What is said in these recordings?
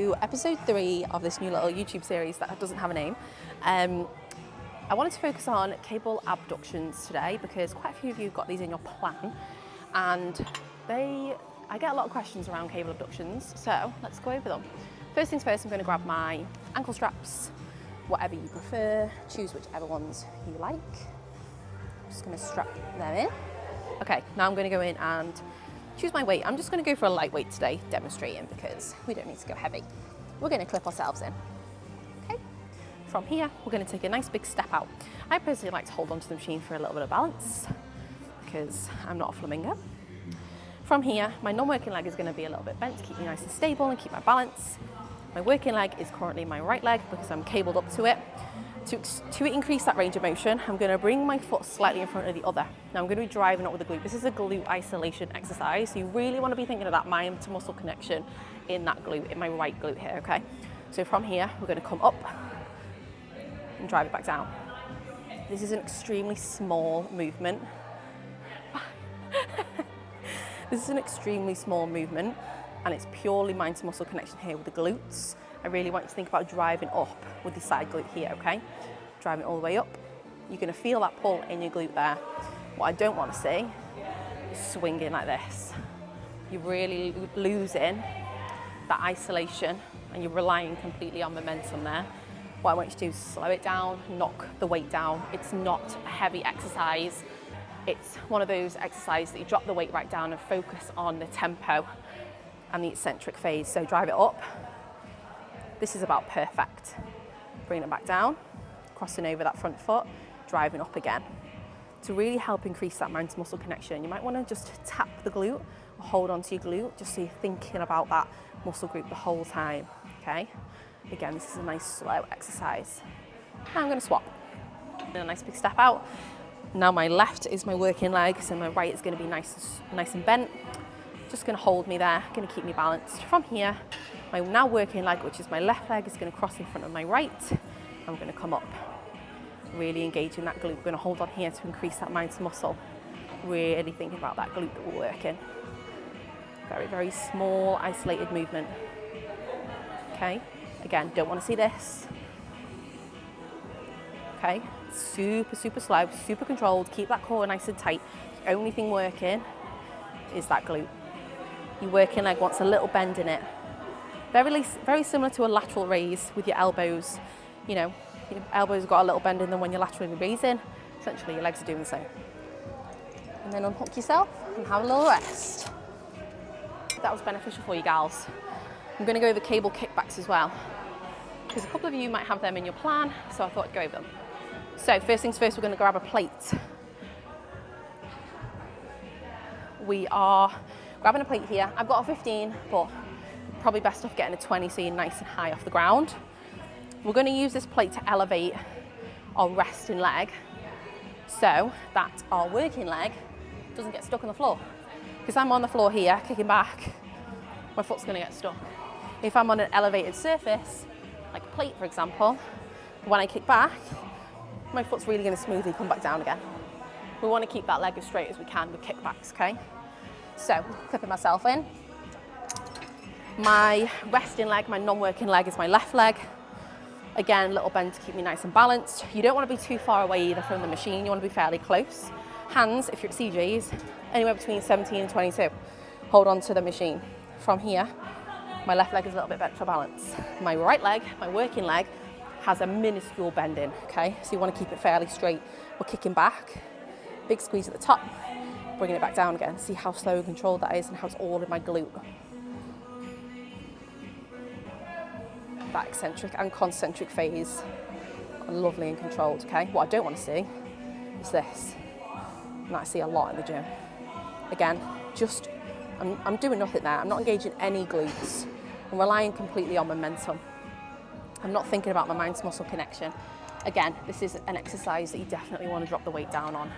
to episode 3 of this new little YouTube series that doesn't have a name. I wanted to focus on cable abductions today because quite a few of you have got these in your plan, and I get a lot of questions around cable abductions, so let's go over them. First things first, I'm going to grab my ankle straps, whatever you prefer, choose whichever ones you like. I'm just going to strap them in. Okay, now I'm going to go in and choose my weight. I'm just going to go for a lightweight today, demonstrating, because we don't need to go heavy. We're going to clip ourselves in. Okay, from here, we're going to take a nice big step out. I personally like to hold onto the machine for a little bit of balance because I'm not a flamingo. From here, my non-working leg is going to be a little bit bent to keep me nice and stable and keep my balance. My working leg is currently my right leg because I'm cabled up to it. To increase that range of motion, I'm going to bring my foot slightly in front of the other. Now I'm going to be driving up with the glute. This is a glute isolation exercise, so you really want to be thinking of that mind to muscle connection in that glute, in my right glute here, okay? So from here, we're going to come up and drive it back down. This is an extremely small movement. This is an extremely small movement, and it's purely mind to muscle connection here with the glutes. I really want you to think about driving up with the side glute here, okay? Driving all the way up. You're gonna feel that pull in your glute there. What I don't want to see is swinging like this. You're really losing that isolation and you're relying completely on momentum there. What I want you to do is slow it down, knock the weight down. It's not a heavy exercise. It's one of those exercises that you drop the weight right down and focus on the tempo and the eccentric phase. So drive it up. This is about perfect. Bring it back down, crossing over that front foot, driving up again. To really help increase that mind to muscle connection, you might want to just tap the glute or hold onto your glute just so you're thinking about that muscle group the whole time, okay? Again, this is a nice slow exercise. Now I'm going to swap. And a nice big step out. Now my left is my working leg, so my right is going to be nice and bent. Just going to hold me there, going to keep me balanced. From here, my now working leg, which is my left leg, is going to cross in front of my right. I'm going to come up, really engaging that glute. We're going to hold on here to increase that mind to muscle. Really thinking about that glute that we're working. Very, very small, isolated movement. Okay, again, don't want to see this. Okay, super, super slow, super controlled. Keep that core nice and tight. The only thing working is that glute. Your working leg wants a little bend in it. Very similar to a lateral raise with your elbows. You know, your elbows have got a little bend in them when you're laterally raising. Essentially, your legs are doing the same. And then unhook yourself and have a little rest. If that was beneficial for you gals. I'm going to go over cable kickbacks as well, because a couple of you might have them in your plan, so I thought I'd go over them. So first things first, we're going to grab a plate. We are grabbing a plate here. I've got a 15, but probably best off getting a 20 so you're nice and high off the ground. We're going to use this plate to elevate our resting leg so that our working leg doesn't get stuck on the floor. Because I'm on the floor here, kicking back, my foot's going to get stuck. If I'm on an elevated surface, like a plate for example, when I kick back, my foot's really going to smoothly come back down again. We want to keep that leg as straight as we can with kickbacks, okay? So, clipping myself in. My resting leg, my non-working leg is my left leg. Again, little bend to keep me nice and balanced. You don't want to be too far away either from the machine. You want to be fairly close. Hands, if you're at CJ's, anywhere between 17 and 22. Hold on to the machine. From here, my left leg is a little bit bent for balance. My right leg, my working leg, has a minuscule bend in, okay? So you want to keep it fairly straight. We're kicking back, big squeeze at the top, bringing it back down again. See how slow and controlled that is and how it's all in my glute. That eccentric and concentric phase are lovely and controlled, okay? What I don't want to see is this, and that I see a lot in the gym. Again, I'm doing nothing there. I'm not engaging any glutes. I'm relying completely on momentum. I'm not thinking about my mind to muscle connection. Again, this is an exercise that you definitely want to drop the weight down on.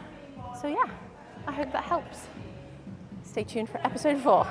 So yeah, I hope that helps. Stay tuned for episode 4.